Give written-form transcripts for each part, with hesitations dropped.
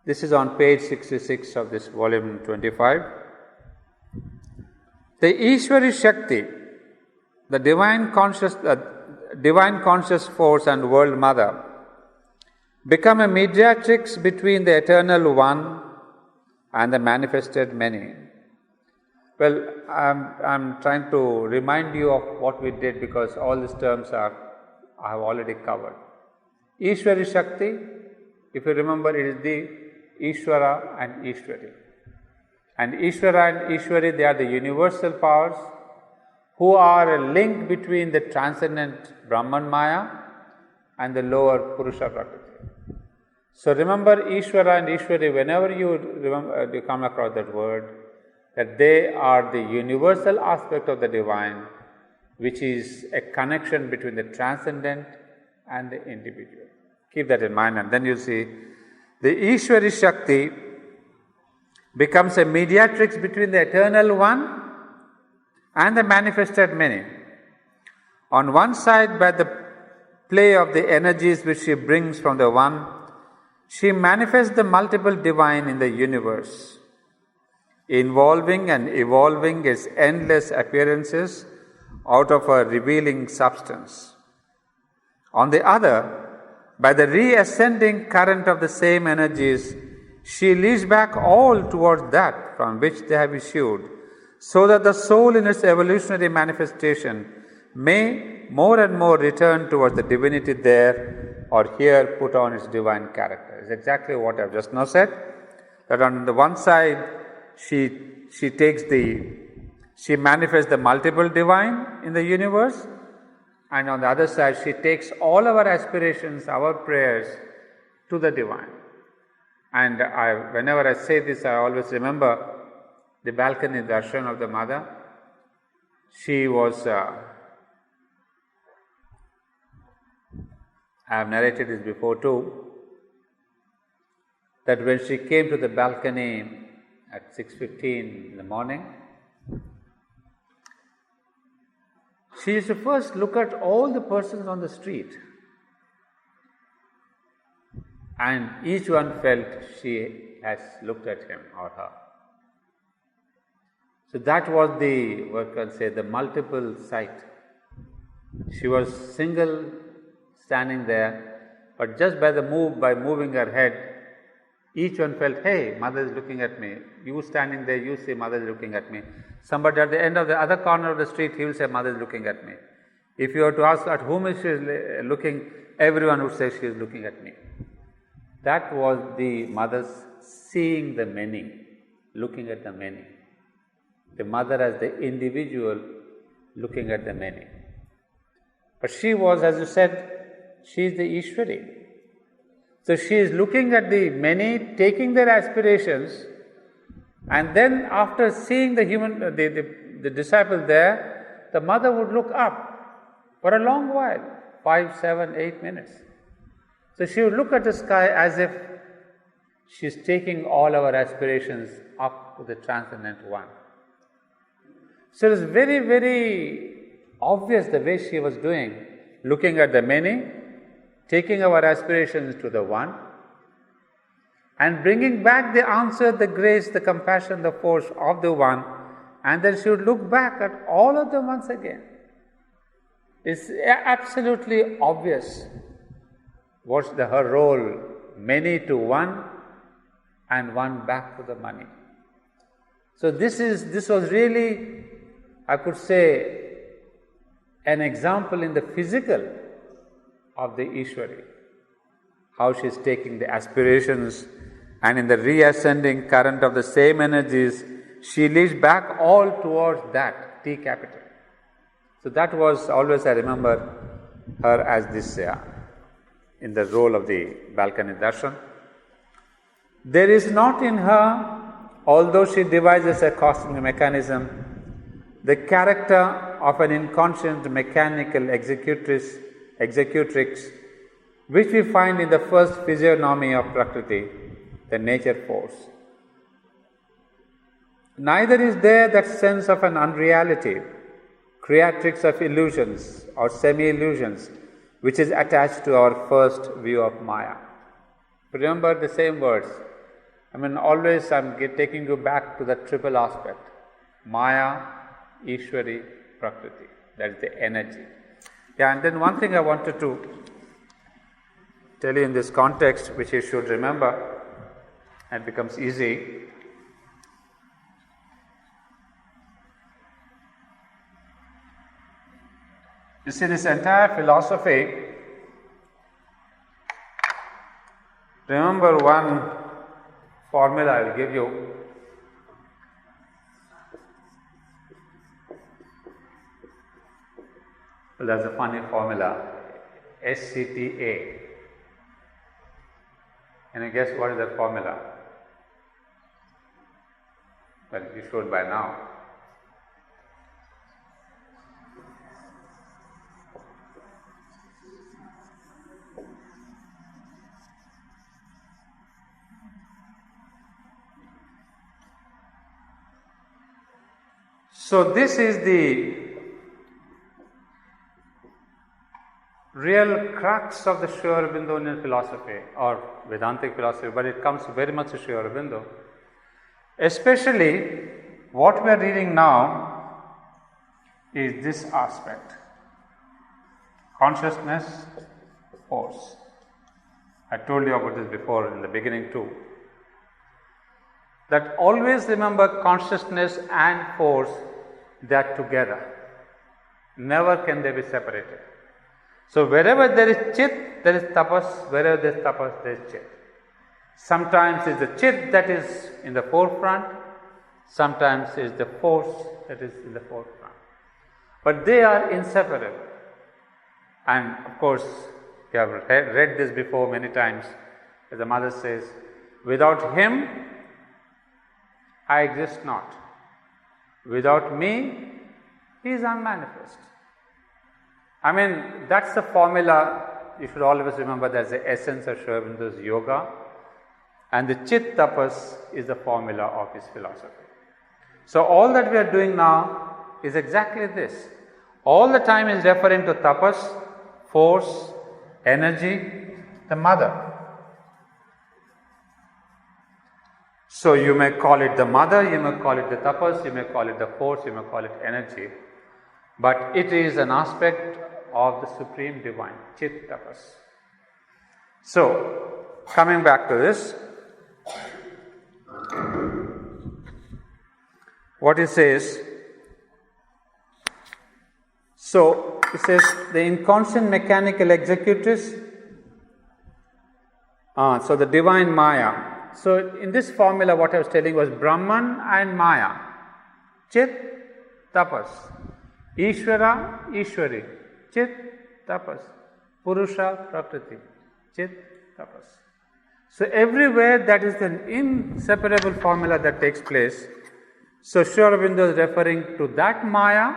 This is on page 66 of this volume 25. The Ishwari Shakti, the divine conscious force and world mother, become a mediatrix between the eternal one and the manifested many. Well, I'm trying to remind you of what we did, because all these terms I have already covered. Ishwari Shakti, if you remember, it is the Ishwara and Ishwari. And Ishwara and Ishwari, they are the universal powers who are a link between the transcendent Brahman Maya and the lower Purusha Prakriti. So remember Ishwara and Ishwari, whenever you come across that word, that they are the universal aspect of the divine, which is a connection between the transcendent and the individual. Keep that in mind, and then you see the Ishwari Shakti becomes a mediatrix between the eternal one and the manifested many. On one side, by the play of the energies which she brings from the one, she manifests the multiple divine in the universe, involving and evolving its endless appearances out of her revealing substance. On the other, by the reascending current of the same energies, she leads back all towards that from which they have issued, so that the soul in its evolutionary manifestation may more and more return towards the divinity there, or here put on its divine character. It's exactly what I've just now said, that on the one side, she manifests the multiple divine in the universe, and on the other side, she takes all our aspirations, our prayers to the divine. And whenever I say this, I always remember the balcony darshan of the mother. She was, I have narrated this before too, that when she came to the balcony at 6:15 in the morning, she used to first look at all the persons on the street, and each one felt she has looked at him or her. So that was the multiple sight. She was single, standing there, but just by moving her head, each one felt, hey, mother is looking at me. You standing there, you say, mother is looking at me. Somebody at the end of the other corner of the street, he will say, mother is looking at me. If you were to ask at whom is she looking, everyone would say she is looking at me. That was the mother's seeing the many, looking at the many. The mother as the individual looking at the many. But she was, as you said, she is the Ishwari. So she is looking at the many, taking their aspirations, and then after seeing the disciple there, the mother would look up for a long while, 5, 7, 8 minutes. So she would look at the sky as if she is taking all our aspirations up to the transcendent one. So it is very, very obvious the way she was doing, looking at the many, taking our aspirations to the one, and bringing back the answer, the grace, the compassion, the force of the one, and then she would look back at all of them once again. It's absolutely obvious what's her role, many to one and one back to the many. So this was really, I could say, an example in the physical of the Ishwari, how she is taking the aspirations, and in the reascending current of the same energies, she leads back all towards that, T capital. So that was always, I remember her as this, in the role of the balcony darshan. There is not in her, although she devises a cosmic mechanism, the character of an inconscient mechanical executrix, which we find in the first physiognomy of Prakriti, the nature force. Neither is there that sense of an unreality, creatrix of illusions or semi-illusions, which is attached to our first view of Maya. Remember the same words, Always I'm taking you back to that triple aspect: Maya, Ishwari, Prakriti. That is the energy. And then one thing I wanted to tell you in this context, which you should remember, and becomes easy. You see, this entire philosophy, remember one formula I will give you. Well, that's a funny formula, SCTA. Can you guess what is that formula? Well, you should by now. So this is the real crux of the Sri Aurobindonian philosophy or Vedantic philosophy, but it comes very much to Sri Aurobindo. Especially what we are reading now is this aspect: consciousness, force. I told you about this before in the beginning too. That always remember, consciousness and force, they are together. Never can they be separated. So wherever there is chit, there is tapas. Wherever there is tapas, there is chit. Sometimes it is the chit that is in the forefront, sometimes it is the force that is in the forefront. But they are inseparable. And of course, you have read this before many times, as the mother says, without him, I exist not. Without me, he is unmanifest. That's the formula. You should always remember that's the essence of Sri Aurobindo's yoga, and the chit tapas is the formula of his philosophy. So all that we are doing now is exactly this. All the time is referring to tapas, force, energy, the mother. So you may call it the mother, you may call it the tapas, you may call it the force, you may call it energy, but it is an aspect of the supreme divine, chit tapas. So, coming back to this, what he says, so he says the inconscient mechanical executrix, so the divine Maya. So in this formula what I was telling was Brahman and Maya, chit, tapas, Ishvara, Ishwari, chit, tapas, Purusha, Prakriti, chit, tapas. So everywhere that is an inseparable formula that takes place. So Sri Aurobindo is referring to that Maya,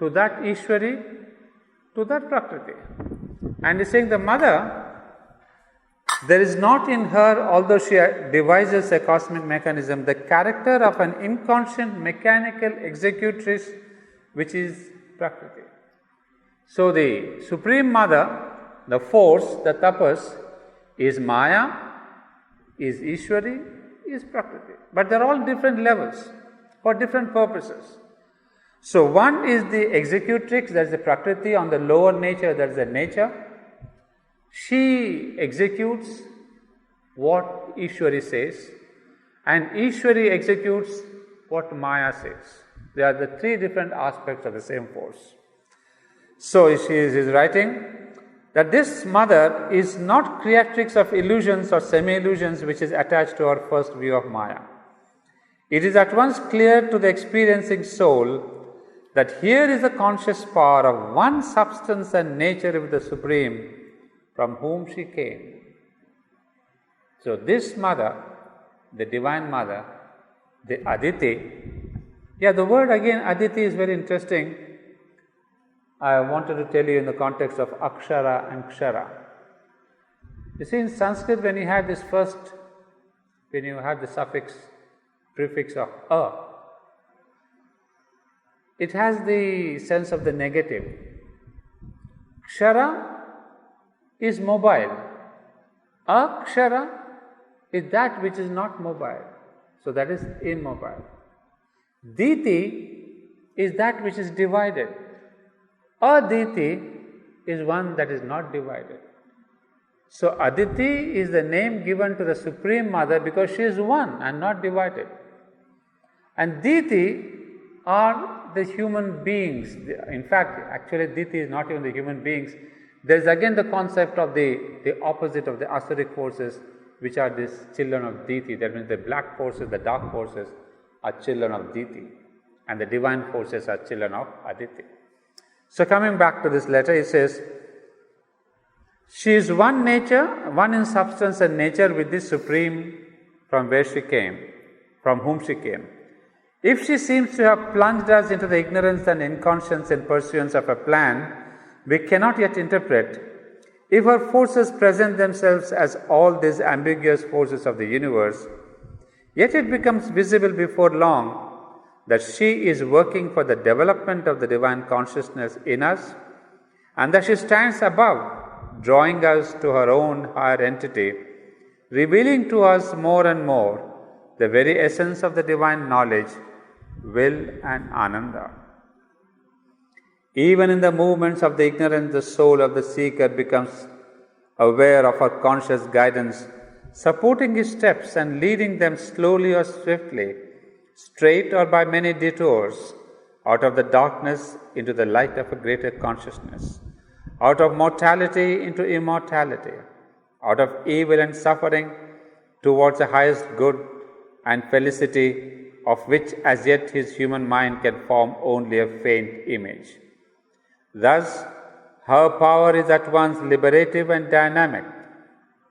to that Ishwari, to that Prakriti. And he's saying the mother, there is not in her, although she devises a cosmic mechanism, the character of an inconscient mechanical executrix, which is Prakriti. So the Supreme Mother, the force, the tapas, is Maya, is Ishwari, is Prakriti. But they are all different levels for different purposes. So one is the executrix, that is the Prakriti, on the lower nature, that is the nature. She executes what Ishwari says, and Ishwari executes what Maya says. They are the three different aspects of the same force. So she is writing that this mother is not creatrix of illusions or semi-illusions which is attached to our first view of Maya. It is at once clear to the experiencing soul that here is the conscious power of one substance and nature with the Supreme, from whom she came. So this mother, the divine mother, the Aditi, the word again Aditi is very interesting. I wanted to tell you in the context of Akshara and Kshara. You see, in Sanskrit, when you have this when you have the prefix of a, it has the sense of the negative. Kshara is mobile. Akshara is that which is not mobile. So that is immobile. Diti is that which is divided. Aditi is one that is not divided. So Aditi is the name given to the Supreme Mother because she is one and not divided. And Diti are the human beings. In fact, actually Diti is not even the human beings. There is again the concept of the opposite of the asuric forces, which are these children of Diti. That means the black forces, the dark forces are children of Diti, and the divine forces are children of Aditi. So coming back to this letter, it says, she is one nature, one in substance and nature with the Supreme from where she came, from whom she came. If she seems to have plunged us into the ignorance and inconscience in pursuance of a plan we cannot yet interpret, if her forces present themselves as all these ambiguous forces of the universe, yet it becomes visible before long that she is working for the development of the divine consciousness in us, and that she stands above, drawing us to her own higher entity, revealing to us more and more the very essence of the divine knowledge, will and Ananda. Even in the movements of the ignorance, the soul of the seeker becomes aware of her conscious guidance, supporting his steps and leading them slowly or swiftly, straight or by many detours, out of the darkness into the light of a greater consciousness, out of mortality into immortality, out of evil and suffering towards the highest good and felicity, of which as yet his human mind can form only a faint image. Thus, her power is at once liberative and dynamic,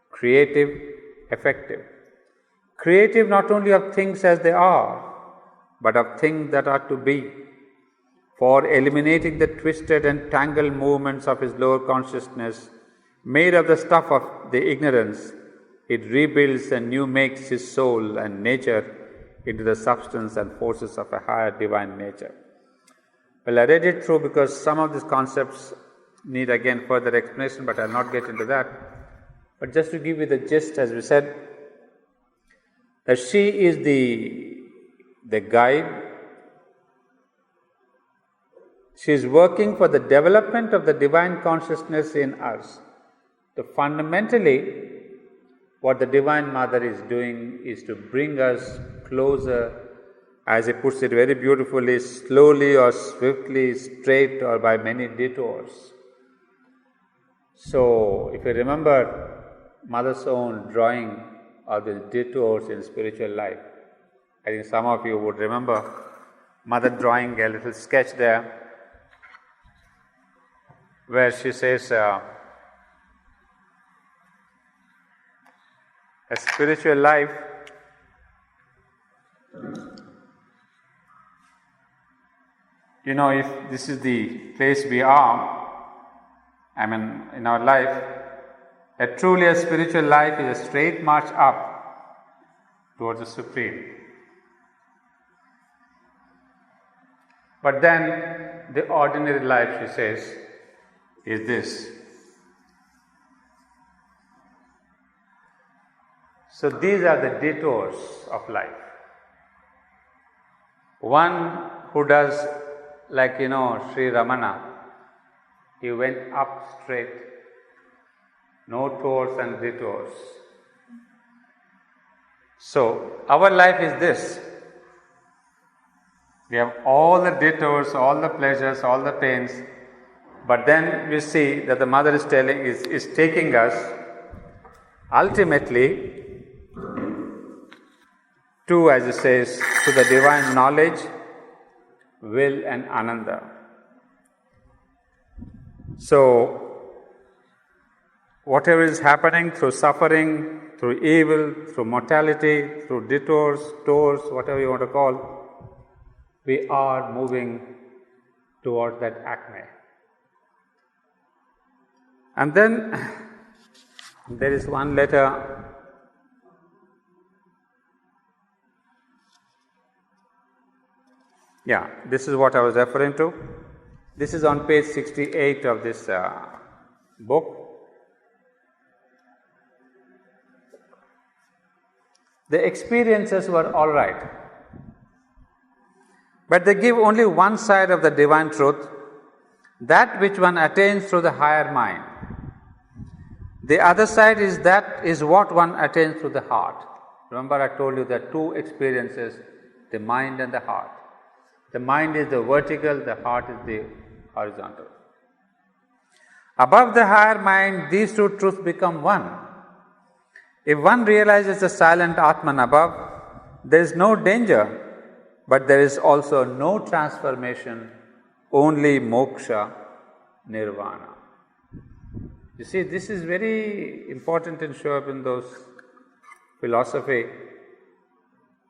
creative, effective. Creative not only of things as they are, but of things that are to be. For eliminating the twisted and tangled movements of his lower consciousness, made of the stuff of the ignorance, it rebuilds and new makes his soul and nature into the substance and forces of a higher divine nature. Well, I read it through because some of these concepts need again further explanation, but I'll not get into that. But just to give you the gist, as we said, that she is the guide. She is working for the development of the divine consciousness in us. So fundamentally, what the Divine Mother is doing is to bring us closer, as he puts it very beautifully, slowly or swiftly, straight or by many detours. So, if you remember Mother's own drawing of the detours in spiritual life, I think some of you would remember Mother drawing a little sketch there where she says, a spiritual life if this is the place we are, in our life, truly a spiritual life is a straight march up towards the Supreme. But then the ordinary life, she says, is this. So these are the detours of life. One who does like Sri Ramana, he went up straight, no tours and detours. So our life is this. We have all the detours, all the pleasures, all the pains, but then we see that the Mother is taking us ultimately to, as it says, to the divine knowledge, will and Ananda. So, whatever is happening through suffering, through evil, through mortality, through detours, tours, whatever you want to call, we are moving towards that acme. And then there is one letter this is what I was referring to. This is on page 68 of this book. the experiences were all right. But they give only one side of the divine truth, that which one attains through the higher mind. The other side is what one attains through the heart. Remember, I told you there are two experiences, the mind and the heart. The mind is the vertical, the heart is the horizontal. Above the higher mind, these two truths become one. If one realizes the silent Atman above, there is no danger, but there is also no transformation, only moksha, nirvana. You see, this is very important in Sri Aurobindo's philosophy.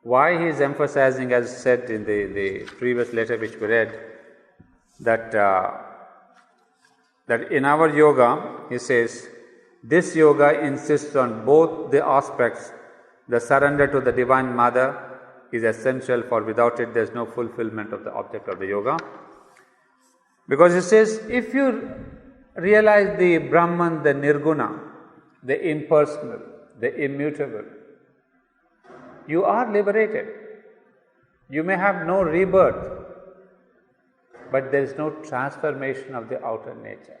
Why he is emphasizing, as said in the previous letter which we read, that in our yoga, he says, this yoga insists on both the aspects. The surrender to the Divine Mother is essential, for without it there is no fulfillment of the object of the yoga. Because he says, if you realize the Brahman, the Nirguna, the impersonal, the immutable, you are liberated. You may have no rebirth, but there is no transformation of the outer nature.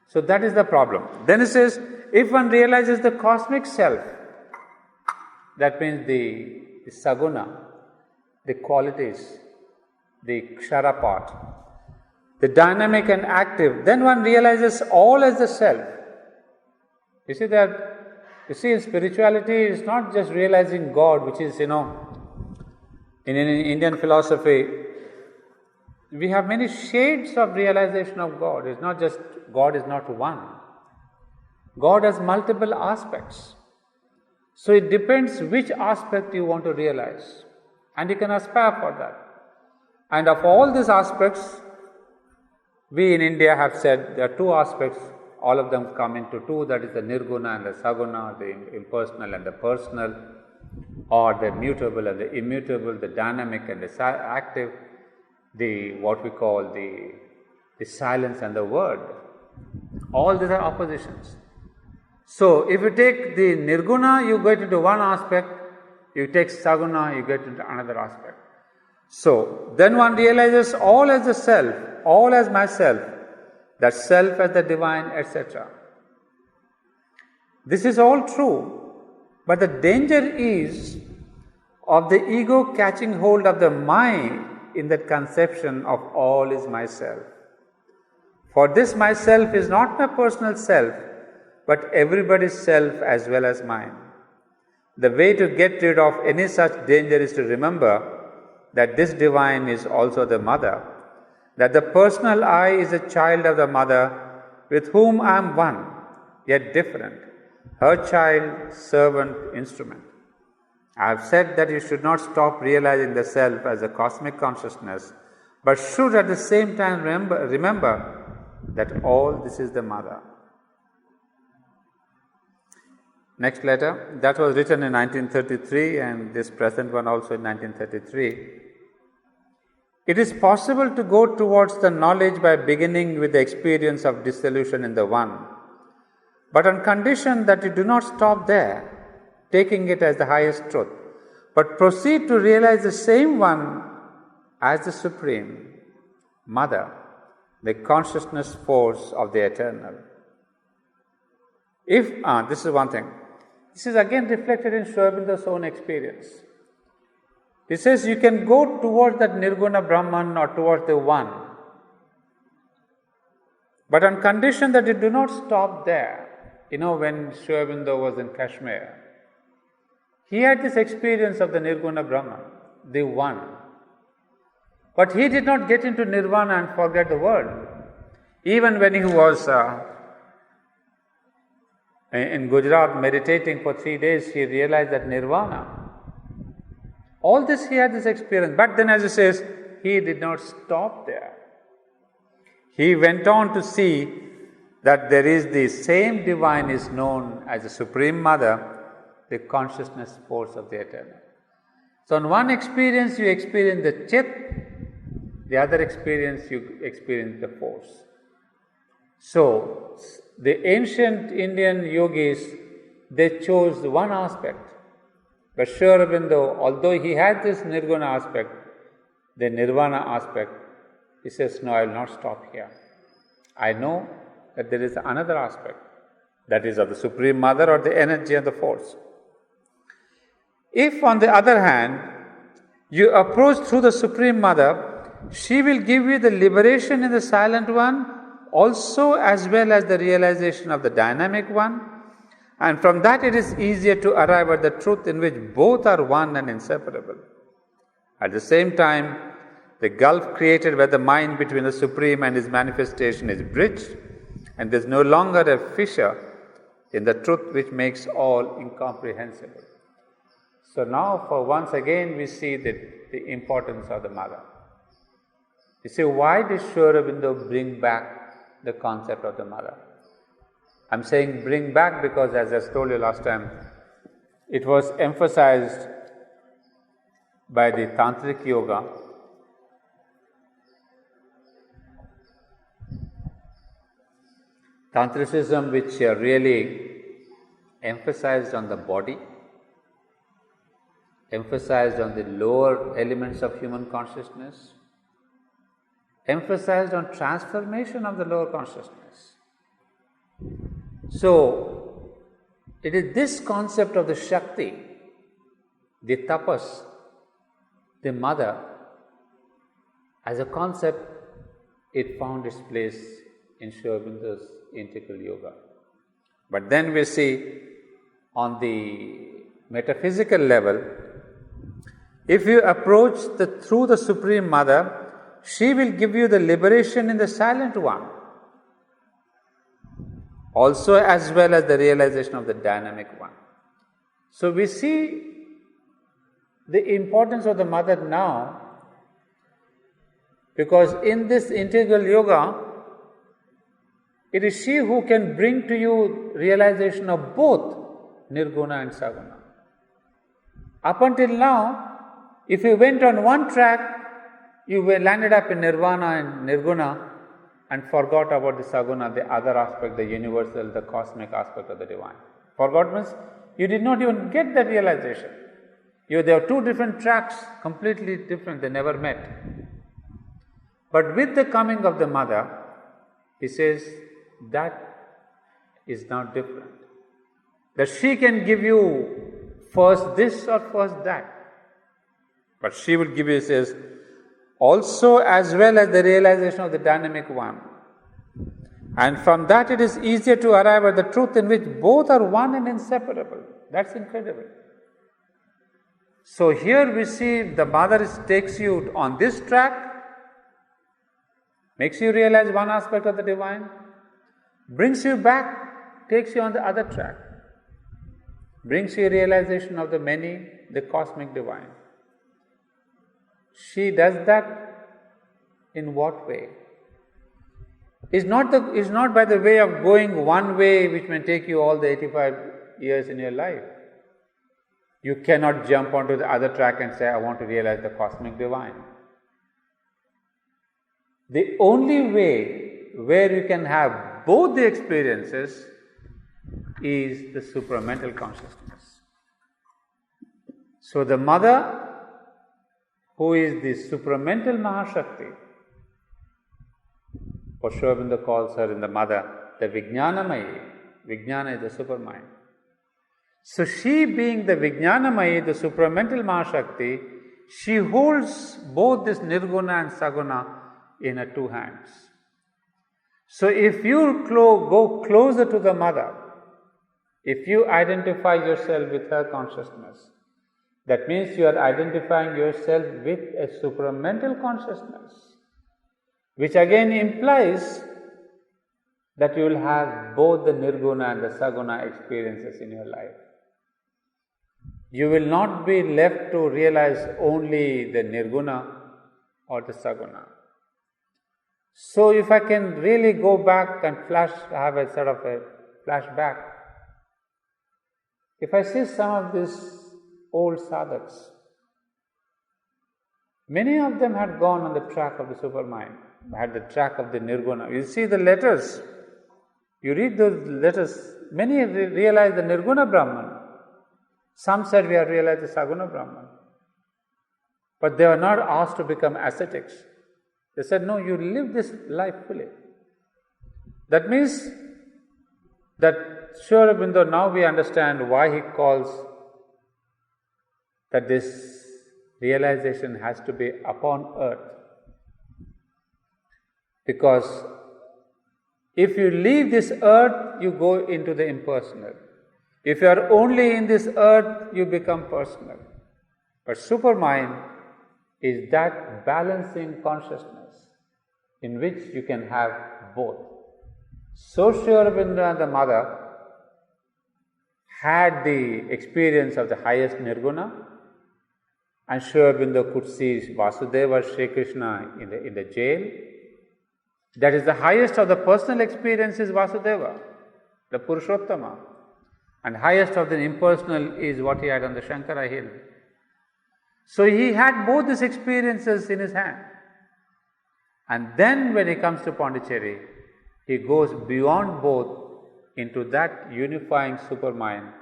So that is the problem. Then he says, if one realizes the cosmic self, that means the saguna, the qualities, the kshara part, the dynamic and active, then one realizes all as the self. You see that, in spirituality, it's not just realizing God, which is, in Indian philosophy, we have many shades of realization of God. It's not just, God is not one. God has multiple aspects. So it depends which aspect you want to realize. And you can aspire for that. And of all these aspects, we in India have said there are two aspects, all of them come into two, that is the Nirguna and the Saguna, the impersonal and the personal, or the mutable and the immutable, the dynamic and the active, the what we call the silence and the word. All these are oppositions. So if you take the Nirguna, you get into one aspect, you take Saguna, you get into another aspect. So then one realizes all as the self, all as myself, that self as the divine, etc. This is all true, but the danger is of the ego catching hold of the mind in that conception of all is myself. For this myself is not my personal self, but everybody's self as well as mine. The way to get rid of any such danger is to remember that this divine is also the mother, that the personal I is a child of the mother with whom I am one, yet different, her child, servant, instrument. I have said that you should not stop realizing the self as a cosmic consciousness, but should at the same time remember that all this is the mother. Next letter, that was written in 1933 and this present one also in 1933. It is possible to go towards the knowledge by beginning with the experience of dissolution in the one, but on condition that you do not stop there, taking it as the highest truth, but proceed to realize the same one as the Supreme Mother, the consciousness force of the eternal. This is one thing. This is again reflected in Sri Aurobindo's own experience. He says you can go towards that Nirguna Brahman or towards the one, but on condition that you do not stop there. When Sri Aurobindo was in Kashmir, he had this experience of the Nirguna Brahman, the one. But he did not get into nirvana and forget the world. Even when he was in Gujarat meditating for 3 days, he realized that nirvana. All this he had this experience. But then, as he says, he did not stop there. He went on to see that there is the same divine is known as the Supreme Mother, the consciousness force of the eternal. So in one experience you experience the chit, the other experience you experience the force. So the ancient Indian yogis, they chose one aspect. But Sri Aurobindo, although he had this nirguna aspect, the nirvana aspect, he says, no, I will not stop here. I know that there is another aspect, that is of the Supreme Mother or the energy and the force. If, on the other hand, you approach through the Supreme Mother, she will give you the liberation in the silent one, also as well as the realization of the dynamic one, and from that it is easier to arrive at the truth in which both are one and inseparable. At the same time, the gulf created by the mind between the Supreme and his manifestation is bridged, and there is no longer a fissure in the truth which makes all incomprehensible. So now, for once again, we see the importance of the Mother. You see, why did Sri Aurobindo bring back the concept of the Mother? I'm saying bring back because, as I told you last time, it was emphasized by the Tantric Yoga. Tantricism, which really emphasized on the body, emphasized on the lower elements of human consciousness, emphasized on transformation of the lower consciousness. So, it is this concept of the Shakti, the Tapas, the Mother, as a concept, it found its place in Sri Aurobindo's integral yoga. But then we see on the metaphysical level, if you approach through the Supreme Mother, she will give you the liberation in the silent one, also as well as the realization of the dynamic one. So we see the importance of the Mother now, because in this integral yoga, it is she who can bring to you realization of both Nirguna and Saguna. Up until now, if you went on one track, you landed up in Nirvana and Nirguna and forgot about the Saguna, the other aspect, the universal, the cosmic aspect of the divine. Forgot means you did not even get that realization. There are two different tracks, completely different, they never met. But with the coming of the Mother, he says that is now different. That she can give you first this or first that. But she will give you, says, also as well as the realization of the dynamic one. And from that it is easier to arrive at the truth in which both are one and inseparable. That's incredible. So here we see the Mother takes you on this track, makes you realize one aspect of the divine, brings you back, takes you on the other track, brings you realization of the many, the cosmic divine. She does that in what way? It's not by the way of going one way which may take you all the 85 years in your life. You cannot jump onto the other track and say, I want to realize the cosmic divine. The only way where you can have both the experiences is the supramental consciousness. So the Mother, who is the supramental Mahashakti, for Sri Aurobindo calls her in the Mother the Vijnanamayi. Vijnana is the supermind. So she, being the Vijnanamayi, the supramental Mahashakti, she holds both this Nirguna and Saguna in her two hands. So if you go closer to the Mother, if you identify yourself with her consciousness, that means you are identifying yourself with a supramental consciousness, which again implies that you will have both the Nirguna and the Saguna experiences in your life. You will not be left to realize only the Nirguna or the Saguna. So if I can really go back and have a sort of a flashback, if I see some of these old sadhaks, many of them had gone on the track of the supermind, had the track of the Nirguna. You see the letters, you read those letters, many realize the Nirguna Brahman. Some said we have realized the Saguna Brahman. But they were not asked to become ascetics. They said, no, you live this life fully. That means that Sri Aurobindo, now we understand why he calls that this realization has to be upon earth. Because if you leave this earth, you go into the impersonal. If you are only in this earth, you become personal. But supermind is that balancing consciousness in which you can have both. So Sri Aurobindo and the mother had the experience of the highest nirguna, and Sri Aurobindo could see Vasudeva, Sri Krishna in the jail. That is the highest of the personal experiences, Vasudeva, the Purushottama. And highest of the impersonal is what he had on the Shankara hill. So he had both these experiences in his hand. And then when he comes to Pondicherry, he goes beyond both into that unifying supermind,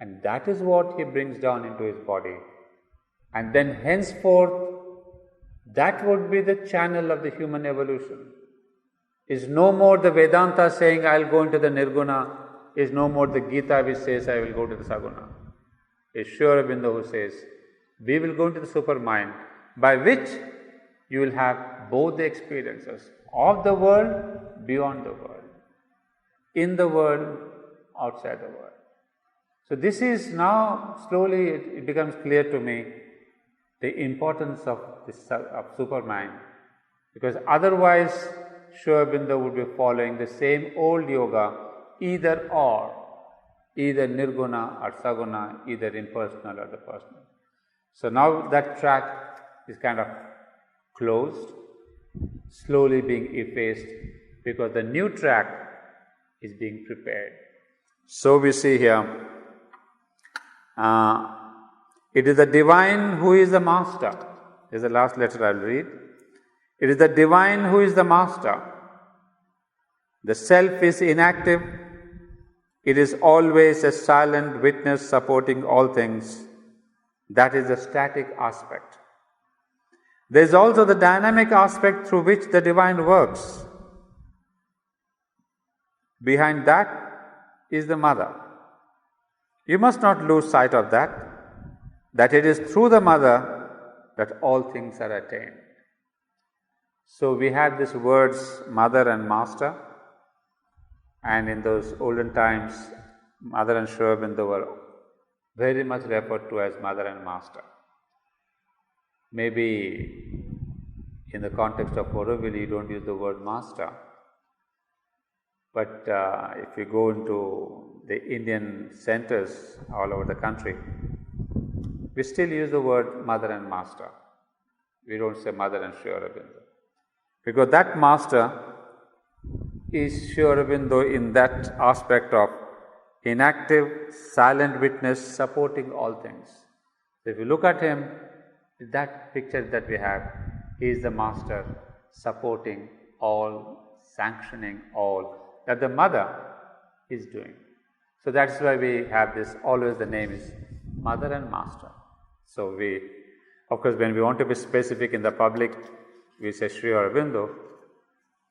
and that is what he brings down into his body. And then henceforth, that would be the channel of the human evolution. Is no more the Vedanta saying, I will go into the Nirguna, is no more the Gita which says, I will go to the Saguna. It's Sri Aurobindo who says, we will go into the supermind, by which you will have both the experiences of the world, beyond the world, in the world, outside the world. So this is now, slowly it becomes clear to me, the importance of supermind, because otherwise Sri Aurobindo would be following the same old yoga, either or, either nirguna or saguna, either impersonal or the personal. So now that track is kind of closed, slowly being effaced, because the new track is being prepared. So we see here, it is the divine who is the master. This is the last letter I will read. It is the divine who is the master. The self is inactive. It is always a silent witness supporting all things. That is the static aspect. There is also the dynamic aspect through which the divine works. Behind that is the mother. You must not lose sight of that it is through the mother that all things are attained. So we had these words, mother and master, and in those olden times, mother and Sri Aurobindo were very much referred to as mother and master. Maybe in the context of Auroville, you don't use the word master. But if you go into the Indian centers all over the country, we still use the word mother and master. We don't say mother and Sri Aurobindo. Because that master is Sri Aurobindo in that aspect of inactive, silent witness supporting all things. So if you look at him, that picture that we have, he is the master supporting all, sanctioning all that the mother is doing. So that's why we have this, always the name is mother and master. So we, of course, when we want to be specific in the public, we say Sri Aurobindo,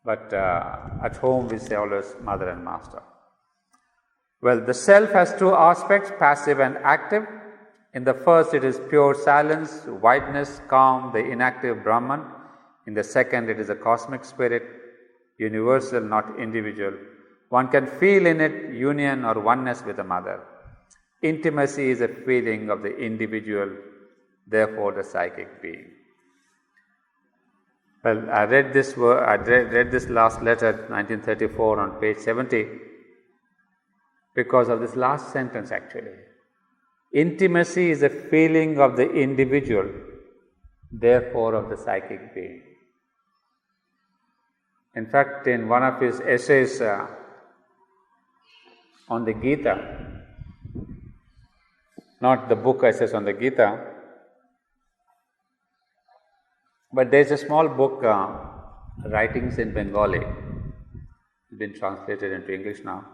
but at home we say always mother and master. Well, the self has two aspects, passive and active. In the first, it is pure silence, wideness, calm, the inactive Brahman. In the second, it is a cosmic spirit, universal, not individual. One can feel in it union or oneness with the mother. Intimacy is a feeling of the individual, therefore the psychic being. Well, I read this last letter, 1934, on page 70, because of this last sentence actually. Intimacy is a feeling of the individual, therefore of the psychic being. In fact, in one of his essays on the Gita, not the book essays on the Gita, but there is a small book, Writings in Bengali, it's been translated into English now,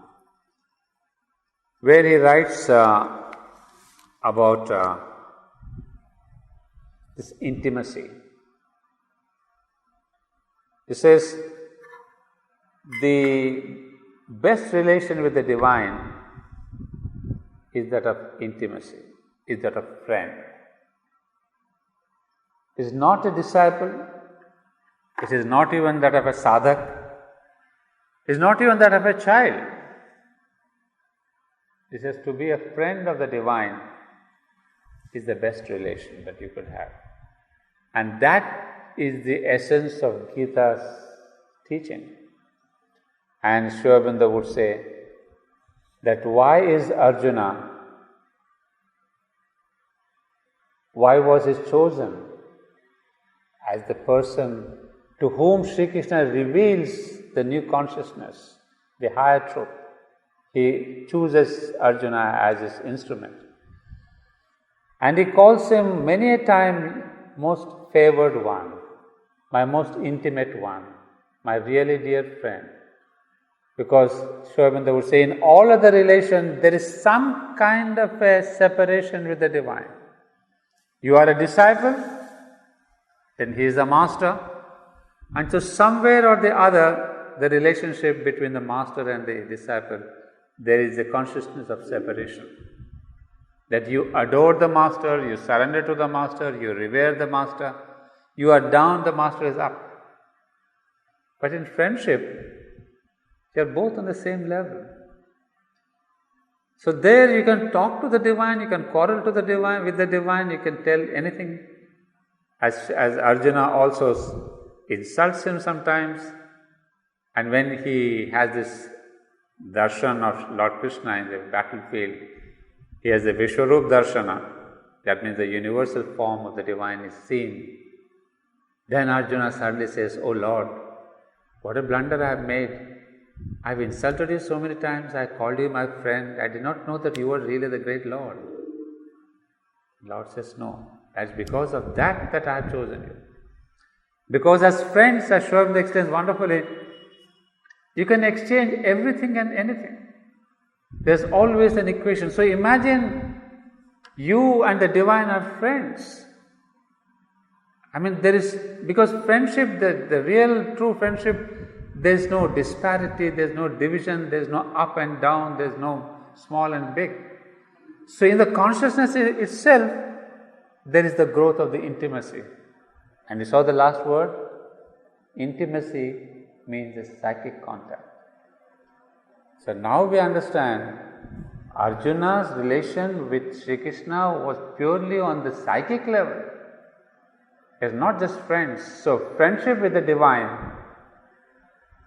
where he writes about this intimacy. He says the best relation with the divine is that of intimacy, is that of friend. It is not a disciple, it is not even that of a sadhak, it is not even that of a child. It says to be a friend of the divine is the best relation that you could have. And that is the essence of Gita's teaching. And Sri Aurobindo would say that why is Arjuna, why was he chosen as the person to whom Sri Krishna reveals the new consciousness, the higher truth? He chooses Arjuna as his instrument. And he calls him many a time most favored one, my most intimate one, my really dear friend. Because Sri Aurobindo would say in all other relations there is some kind of a separation with the divine. You are a disciple, then he is a master, and so somewhere or the other, the relationship between the master and the disciple, there is a consciousness of separation. That you adore the master, you surrender to the master, you revere the master, you are down, the master is up. But in friendship, you are both on the same level. So there you can talk to the divine, you can quarrel to the divine, with the divine, you can tell anything. As Arjuna also insults him sometimes, and when he has this darshan of Lord Krishna in the battlefield, he has the Vishwarup darshana, that means the universal form of the divine is seen. Then Arjuna suddenly says, "Oh Lord, what a blunder I have made. I have insulted you so many times, I called you my friend, I did not know that you were really the great Lord." The Lord says, "No, that's because of that I have chosen you. Because as friends, as Sri Aurobindo explains wonderfully, you can exchange everything and anything. There's always an equation. So imagine you and the divine are friends. I mean, because friendship, the real true friendship, there's no disparity, there's no division, there's no up and down, there's no small and big. So in the consciousness itself, there is the growth of the intimacy. And you saw the last word? Intimacy means a psychic contact. So now we understand Arjuna's relation with Sri Krishna was purely on the psychic level. It's not just friends. So friendship with the divine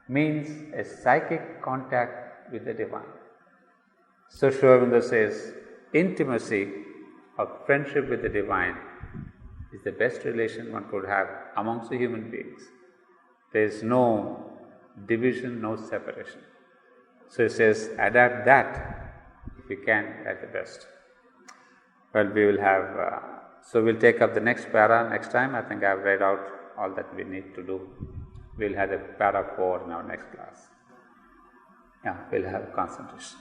means a psychic contact with the divine. So Sri Aurobindo says, intimacy of friendship with the divine is the best relation one could have amongst the human beings. There is no division, no separation. So he says, adapt that if you can at the best. Well, we will have, so we'll take up the next para next time. I think I've read out all that we need to do. We'll have the para 4 in our next class. Yeah, we'll have concentration.